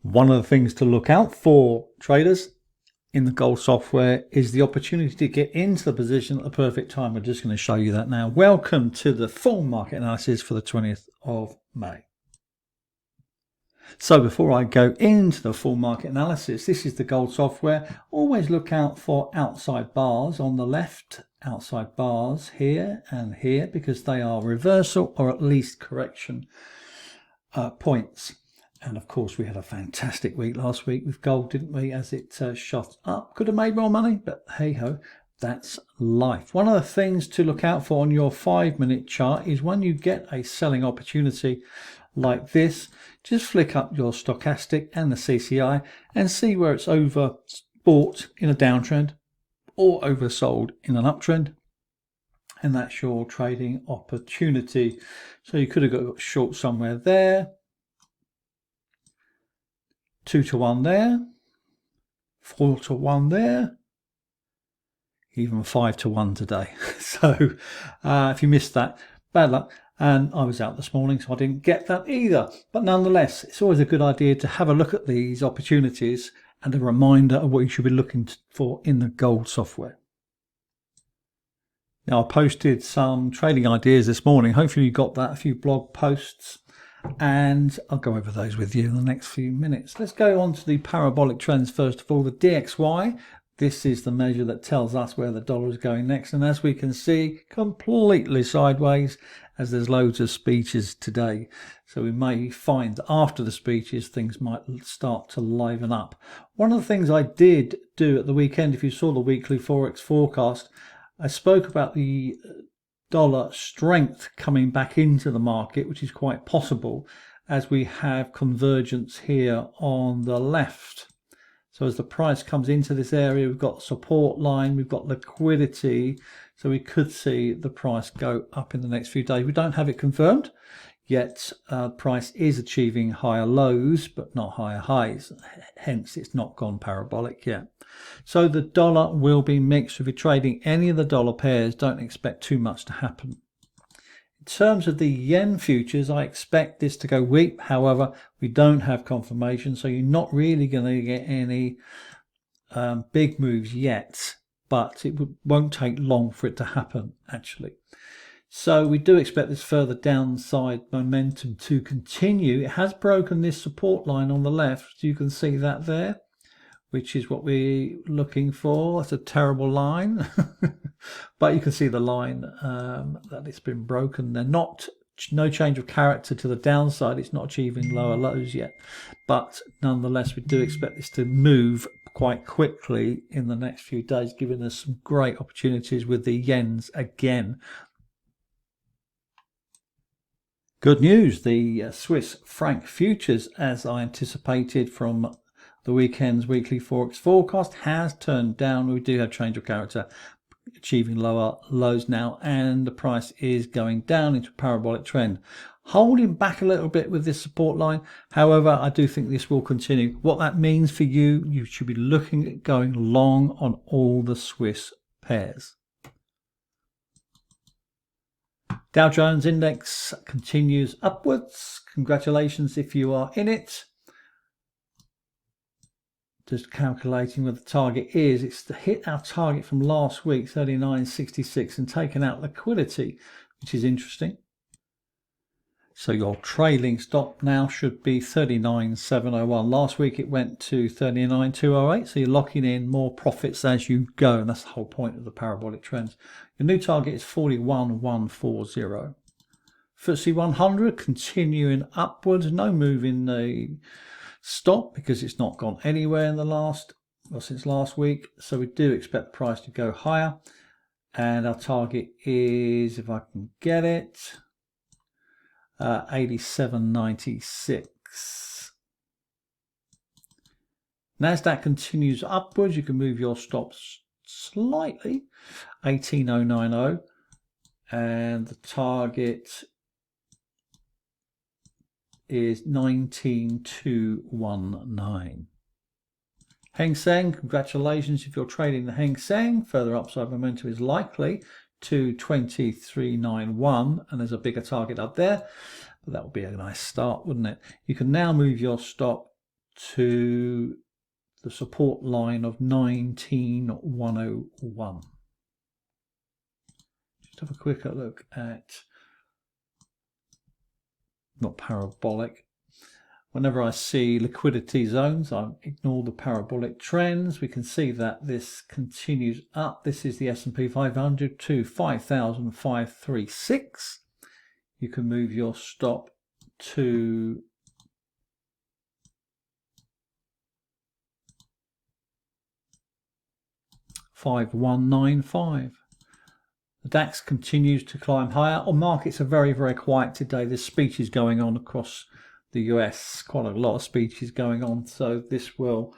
One of the things to look out for, traders, in the gold software is the opportunity to get into the position at the perfect time. We're just going to show you that now. Welcome to the full market analysis for the 20th of May. So before I go into the full market analysis, this is the gold software. Always look out for outside bars on the left, outside bars here and here, because they are reversal or at least correction points. And of course, we had a fantastic week last week with gold, didn't we? As it shot up, could have made more money, but hey ho, that's life. One of the things to look out for on your 5-minute chart is when you get a selling opportunity like this, just flick up your stochastic and the CCI and see where it's overbought in a downtrend or oversold in an uptrend. And that's your trading opportunity. So you could have got short somewhere there. 2 to 1 there, 4 to 1 there, even 5 to 1 today. So if you missed that, bad luck. And I was out this morning, so I didn't get that either. But nonetheless, it's always a good idea to have a look at these opportunities and a reminder of what you should be looking for in the gold software. Now, I posted some trading ideas this morning. Hopefully you got that, a few blog posts. And I'll go over those with you in the next few minutes. Let's go on to the parabolic trends first of all. The DXY, this is the measure that tells us where the dollar is going next. And as we can see, completely sideways, as there's loads of speeches today. So we may find that after the speeches, things might start to liven up. One of the things I did do at the weekend, if you saw the weekly Forex forecast, I spoke about the dollar strength coming back into the market, which is quite possible as we have convergence here on the left. So as the price comes into this area, we've got support line, we've got liquidity, so we could see the price go up in the next few days. We don't have it confirmed yet. Price is achieving higher lows but not higher highs, hence it's not gone parabolic yet. So the dollar will be mixed. If you're trading any of the dollar pairs, don't expect too much to happen. In terms of the yen futures, I expect this to go weak. However, we don't have confirmation, so you're not really going to get any big moves yet, but it won't take long for it to happen actually. So we do expect this further downside momentum to continue. It has broken this support line on the left. You can see that there, which is what we're looking for. It's a terrible line, but you can see the line that it's been broken. They're no change of character to the downside. It's not achieving lower lows yet, but nonetheless, we do expect this to move quite quickly in the next few days, giving us some great opportunities with the yens again. Good news, the Swiss franc futures, as I anticipated from the weekend's weekly Forex forecast, has turned down. We do have change of character, achieving lower lows now, and the price is going down into a parabolic trend, holding back a little bit with this support line. However, I do think this will continue. What that means for you, you should be looking at going long on all the Swiss pairs. Dow Jones Index continues upwards. Congratulations if you are in it. Just calculating what the target is. It's to hit our target from last week, 39.66, and taken out liquidity, which is interesting. So your trailing stop now should be 39.701. Last week it went to 39.208, so you're locking in more profits as you go, and that's the whole point of the parabolic trends. Your new target is 41.140. FTSE 100 continuing upwards, no move in the stop because it's not gone anywhere in the since last week. So we do expect the price to go higher, and our target is, if I can get it, 87.96. Nasdaq continues upwards. You can move your stops slightly, 18.090, and the target is 19.219. Hang Seng, congratulations if you're trading the Hang Seng. Further upside momentum is likely to 23.91, and there's a bigger target up there, but that would be a nice start, wouldn't it? You can now move your stop to the support line of 19,101. Just have a quick look at, not parabolic. Whenever I see liquidity zones, I ignore the parabolic trends. We can see that this continues up. This is the S&P 500 to 5,536. You can move your stop to 5,195. The DAX continues to climb higher. Our markets are very, very quiet today. There's speeches going on across the US, quite a lot of speeches going on. So this will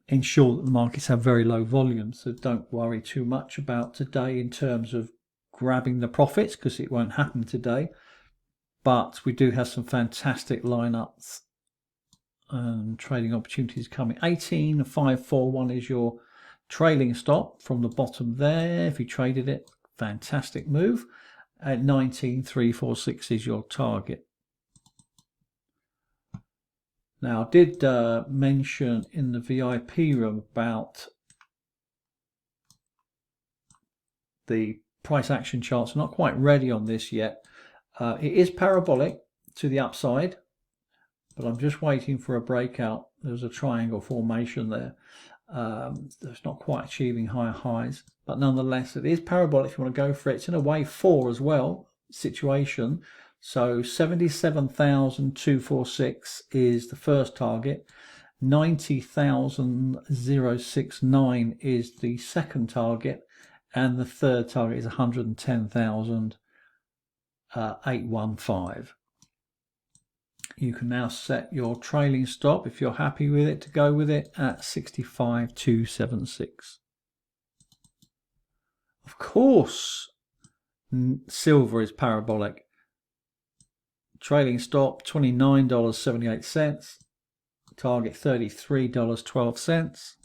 ensure that the markets have very low volume. So don't worry too much about today in terms of grabbing the profits, because it won't happen today. But we do have some fantastic lineups and trading opportunities coming. 18,541 is your trailing stop from the bottom there. If you traded it, fantastic move. At 19,346 is your target. Now, I did mention in the VIP room about the price action charts. I'm not quite ready on this yet. It is parabolic to the upside, but I'm just waiting for a breakout. There's a triangle formation there. It's not quite achieving higher highs, but nonetheless, it is parabolic if you want to go for it. It's in a wave 4 as well situation. So 77,246 is the first target. 90,069 is the second target. And the third target is 110,815. You can now set your trailing stop, if you're happy with it, to go with it at 65,276. Of course, silver is parabolic. Trailing stop $29.78. Target $33.12.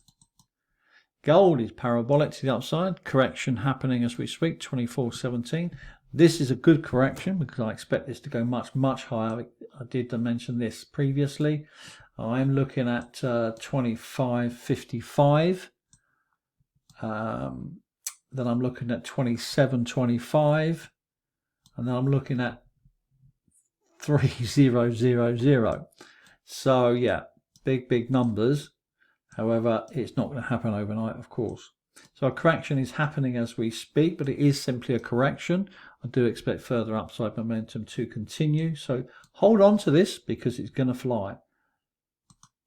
Gold is parabolic to the upside. Correction happening as we speak, 24.17. This is a good correction because I expect this to go much, much higher. I did mention this previously. I'm looking at 25.55. Then I'm looking at 27.25. And then I'm looking at 3000. So yeah, big numbers. However, it's not going to happen overnight, of course. So a correction is happening as we speak, but it is simply a correction. I do expect further upside momentum to continue. So hold on to this because it's going to fly.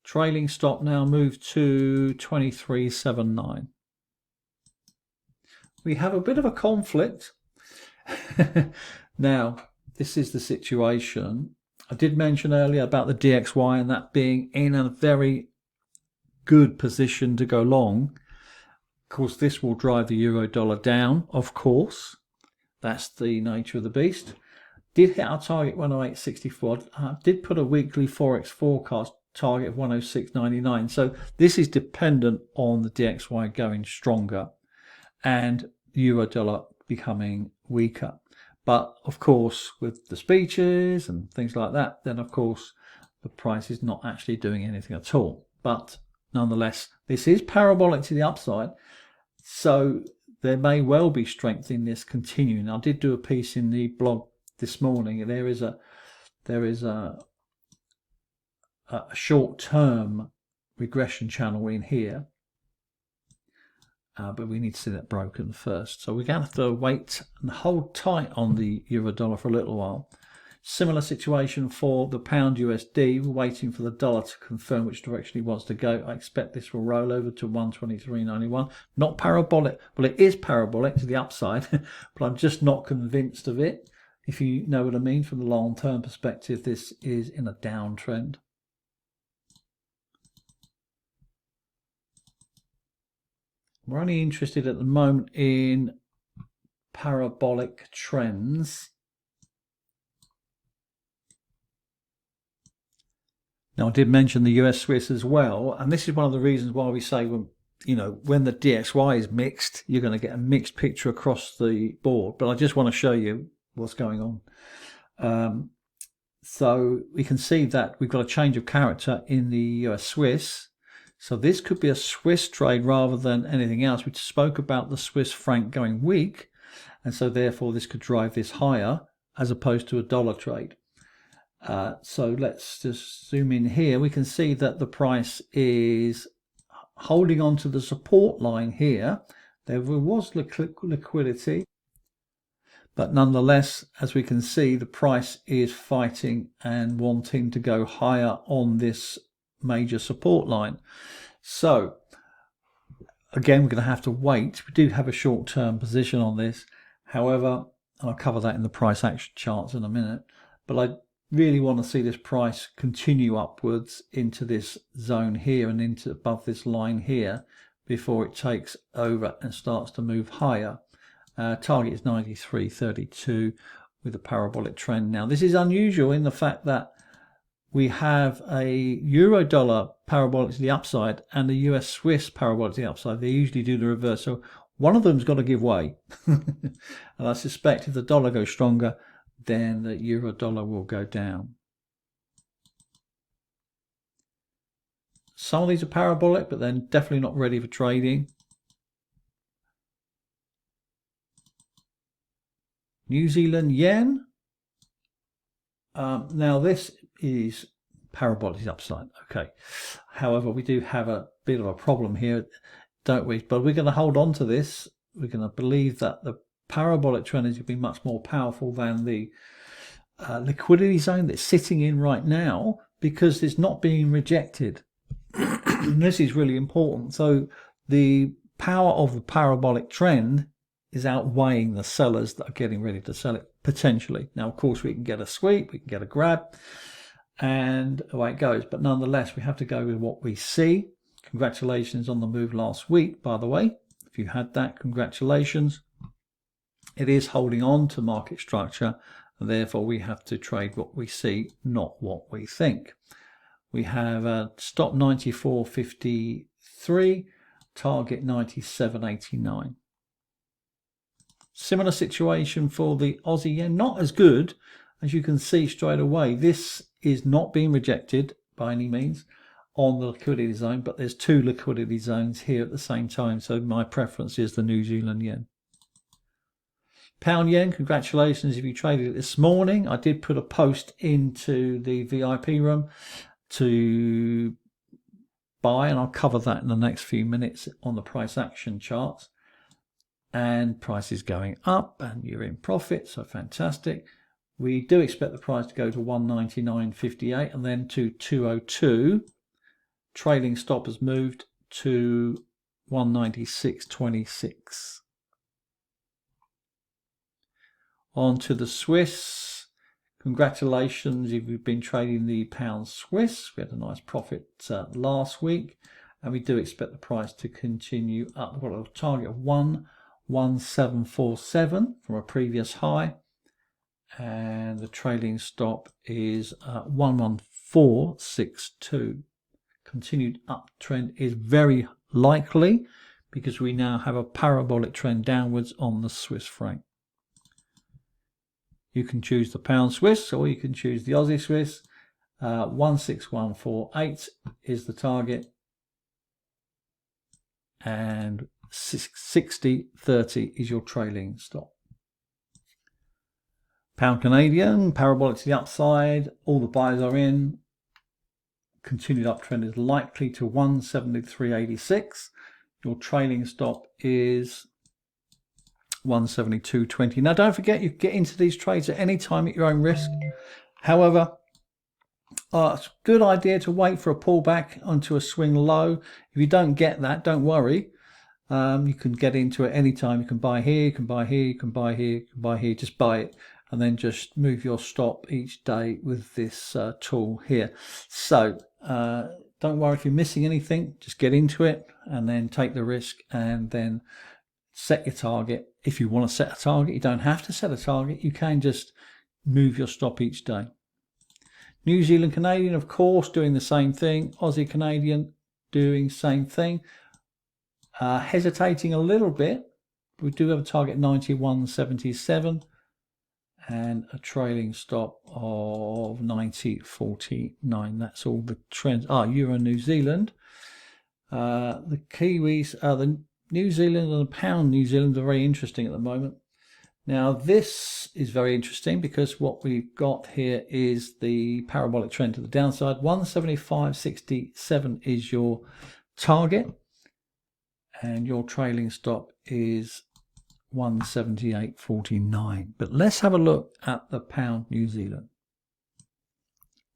Trailing stop now moved to 23.79. We have a bit of a conflict. Now, this is the situation. I did mention earlier about the DXY and that being in a very good position to go long. Of course, this will drive the euro dollar down, of course. That's the nature of the beast. Did hit our target 108.64. I did put a weekly Forex forecast target of 106.99. So this is dependent on the DXY going stronger and the euro dollar becoming weaker. But of course, with the speeches and things like that, then of course the price is not actually doing anything at all. But nonetheless, this is parabolic to the upside. So there may well be strength in this continuing. I did do a piece in the blog this morning. There is a short-term regression channel in here. But we need to see that broken first. So we're going to have to wait and hold tight on the euro dollar for a little while. Similar situation for the pound USD. We're waiting for the dollar to confirm which direction he wants to go. I expect this will roll over to 123.91. Not parabolic. Well, it is parabolic to the upside, but I'm just not convinced of it. If you know what I mean, from the long-term perspective, this is in a downtrend. We're only interested at the moment in parabolic trends. Now, I did mention the US Swiss as well, and this is one of the reasons why we say when the DXY is mixed, you're going to get a mixed picture across the board. But I just want to show you what's going on. So we can see that we've got a change of character in the US Swiss. So this could be a Swiss trade rather than anything else. We spoke about the Swiss franc going weak, and so therefore this could drive this higher as opposed to a dollar trade. So let's just zoom in here. We can see that the price is holding on to the support line here. There was liquidity, but nonetheless, as we can see, the price is fighting and wanting to go higher on this major support line. So again, we're going to have to wait. We do have a short-term position on this. However, I'll cover that in the price action charts in a minute, but I really want to see this price continue upwards into this zone here and into above this line here before it takes over and starts to move higher. Target is 93.32 with a parabolic trend. Now this is unusual in the fact that we have a euro dollar parabolic to the upside and the US Swiss parabolic to the upside. They usually do the reverse, so one of them's got to give way. And I suspect if the dollar goes stronger, then the euro dollar will go down. Some of these are parabolic, but they're definitely not ready for trading. New Zealand yen. Now this is parabolic upside. Okay. However, we do have a bit of a problem here, don't we? But we're going to hold on to this. We're going to believe that the parabolic trend is going to be much more powerful than the liquidity zone that's sitting in right now, because it's not being rejected. This is really important. So the power of the parabolic trend is outweighing the sellers that are getting ready to sell it potentially. Now, of course, we can get a sweep, we can get a grab, and away it goes. But nonetheless, we have to go with what we see. Congratulations on the move last week, by the way. If you had that, congratulations. It is holding on to market structure, and therefore we have to trade what we see, not what we think. We have a stop 94.53, target 97.89. Similar situation for the Aussie yen, not as good. As you can see straight away, this is not being rejected by any means on the liquidity zone, but there's two liquidity zones here at the same time, so my preference is the New Zealand yen. Pound yen, congratulations if you traded it this morning. I did put a post into the VIP room to buy, and I'll cover that in the next few minutes on the price action charts. And price is going up and you're in profit, so fantastic. We do expect the price to go to 199.58 and then to 202. Trailing stop has moved to 196.26. On to the Swiss. Congratulations if you've been trading the pound Swiss. We had a nice profit last week, and we do expect the price to continue up. We've got a target of 11747 from a previous high, and the trailing stop is 11462. Continued uptrend is very likely because we now have a parabolic trend downwards on the Swiss franc. You can choose the pound Swiss or you can choose the Aussie Swiss. 16148 is the target, and 60.30 is your trailing stop. Pound Canadian, parabolic to the upside, all the buys are in. Continued uptrend is likely to 173.86. Your trailing stop is 172.20. Now don't forget, you can get into these trades at any time at your own risk. However, it's a good idea to wait for a pullback onto a swing low. If you don't get that, don't worry. You can get into it anytime. You can buy here, you can buy here, you can buy here, you can buy here. Just buy it and then just move your stop each day with this tool here. So don't worry if you're missing anything. Just get into it and then take the risk and then set your target. If you want to set a target, you don't have to set a target. You can just move your stop each day. New Zealand Canadian, of course, doing the same thing. Aussie Canadian doing same thing. Hesitating a little bit. We do have a target 91.77, and a trailing stop of 90.49. That's all the trends. Euro New Zealand. The Kiwis, the New Zealand and the pound New Zealand are very interesting at the moment. Now this is very interesting because what we've got here is the parabolic trend to the downside. 175.67 is your target, and your trailing stop is 178.49. But let's have a look at the pound New Zealand.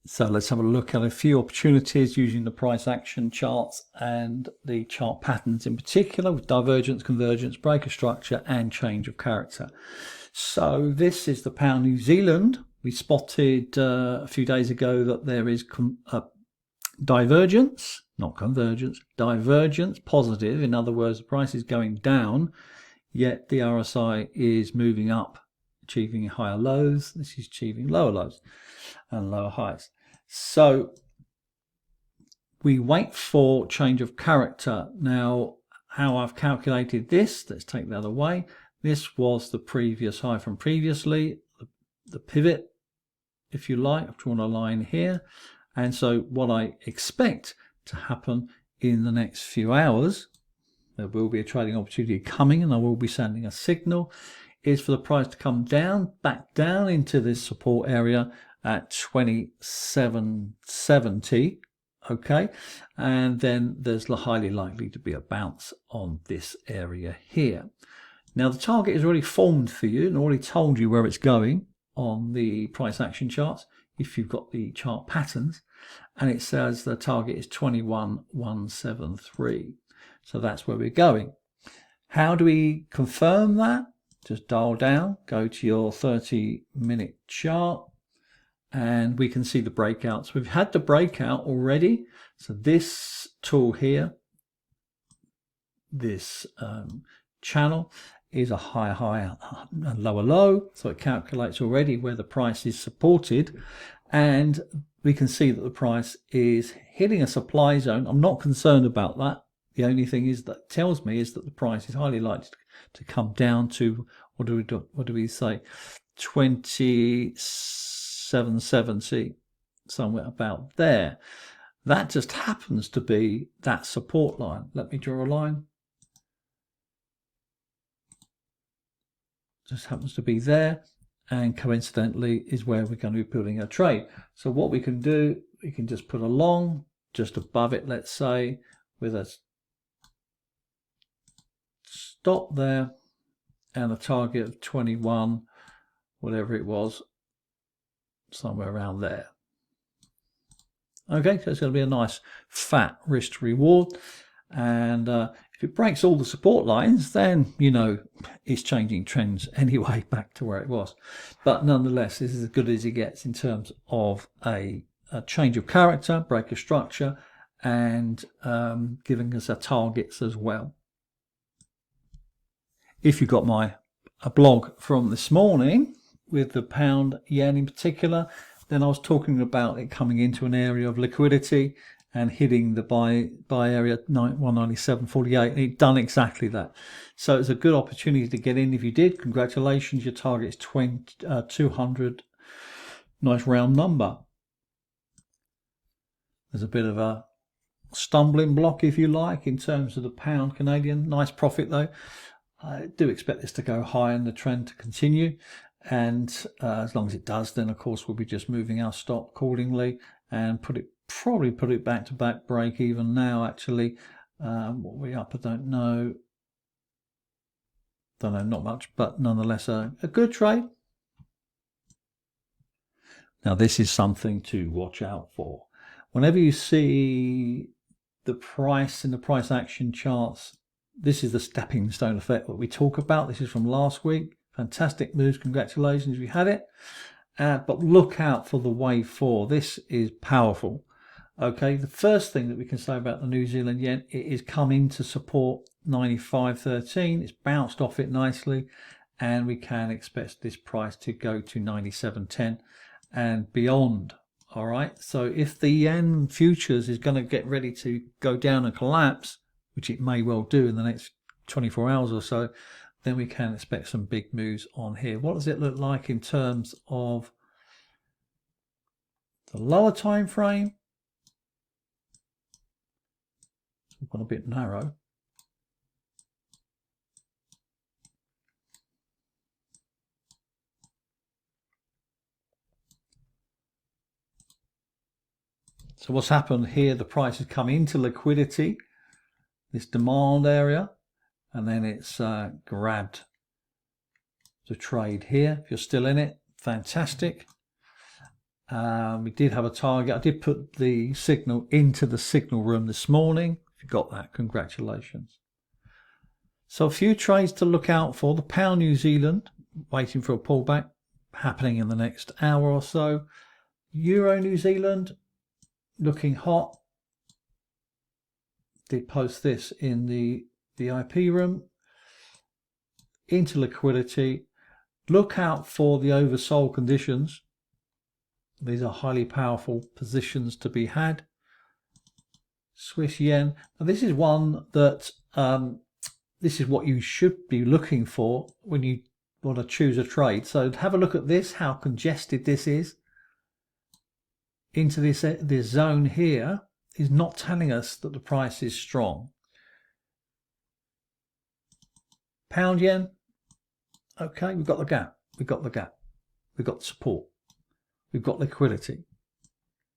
So let's have a look at a few opportunities using the price action charts and the chart patterns in particular, with divergence, convergence, breaker structure and change of character. So this is the pound New Zealand. We spotted a few days ago that there is divergence, not convergence, divergence positive. In other words, the price is going down, yet the RSI is moving up, achieving higher lows. This is achieving lower lows and lower highs. So we wait for change of character. Now, how I've calculated this, let's take the other way. This was the previous high from previously, the pivot, if you like. I've drawn a line here. And so what I expect to happen in the next few hours, there will be a trading opportunity coming and I will be sending a signal, is for the price to come down, back down into this support area at 27.70, okay, and then there's highly likely to be a bounce on this area here. Now the target is already formed for you and already told you where it's going on the price action charts if you've got the chart patterns, and it says the target is 21.173. So that's where we're going. How do we confirm that? Just dial down, go to your 30-minute chart, and we can see the breakouts. We've had the breakout already. So this tool here, this channel, is a higher and lower low. So it calculates already where the price is supported. And we can see that the price is hitting a supply zone. I'm not concerned about that. The only thing is that tells me is that the price is highly likely to come down to, what do we say, 27.70, somewhere about there. That just happens to be that support line. Let me draw a line. Just happens to be there, and coincidentally is where we're going to be building a trade. So what we can do, we can just put a long just above it, let's say, with a stop there and a target of 21, whatever it was, somewhere around there. Okay, so it's going to be a nice fat risk reward, and if it breaks all the support lines, then you know it's changing trends anyway back to where it was. But nonetheless, this is as good as it gets in terms of a change of character, breaker structure, and giving us our targets as well. If you got my blog from this morning with the pound yen in particular, then I was talking about it coming into an area of liquidity and hitting the buy area 197.48, and it done exactly that. So it's a good opportunity to get in. If you did, congratulations, your target is 200. Nice round number. There's a bit of a stumbling block, if you like, in terms of the pound Canadian. Nice profit though. I do expect this to go high and the trend to continue, and as long as it does, then of course we'll be just moving our stop accordingly and probably put it back to back break even now. Actually, what we up, I don't know, not much, but nonetheless a good trade. Now this is something to watch out for. Whenever you see the price in the price action charts, this is the stepping stone effect that we talk about. This is from last week. Fantastic moves. Congratulations, we had it. But look out for the wave 4. This is powerful. Okay, the first thing that we can say about the New Zealand yen, it is coming to support 95.13. It's bounced off it nicely, and we can expect this price to go to 97.10 and beyond. All right, so if the yen futures is going to get ready to go down and collapse, which it may well do in the next 24 hours or so, then we can expect some big moves on here. What does it look like in terms of the lower time frame? It's gone a bit narrow. So what's happened here, the price has come into liquidity, this demand area, and then it's grabbed the trade here. If you're still in it, fantastic. We did have a target. I did put the signal into the signal room this morning. If you got that, congratulations. So a few trades to look out for. The pound New Zealand, waiting for a pullback, happening in the next hour or so. Euro New Zealand, looking hot. Did post this in the VIP room. Into liquidity. Look out for the oversold conditions. These are highly powerful positions to be had. Swiss yen. Now this is one that this is what you should be looking for when you want to choose a trade. So have a look at this, how congested this is. Into this zone here is not telling us that the price is strong. Pound yen, okay, we've got the gap, we've got support, we've got liquidity.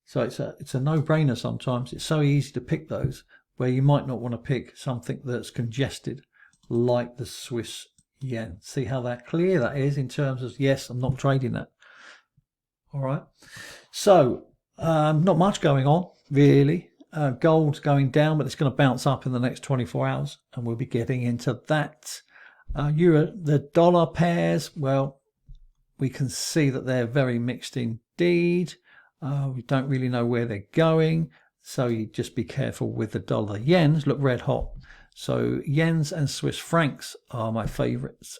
So it's a no-brainer sometimes. It's so easy to pick those where you might not want to pick something that's congested like the Swiss yen. See how clear that is in terms of, yes, I'm not trading that. All right, so not much going on really. Gold's going down, but it's going to bounce up in the next 24 hours, and we'll be getting into that. Euro, the dollar pairs, well, we can see that they're very mixed indeed. We don't really know where they're going, so you just be careful with the dollar. Yens look red hot, so yens and Swiss francs are my favorites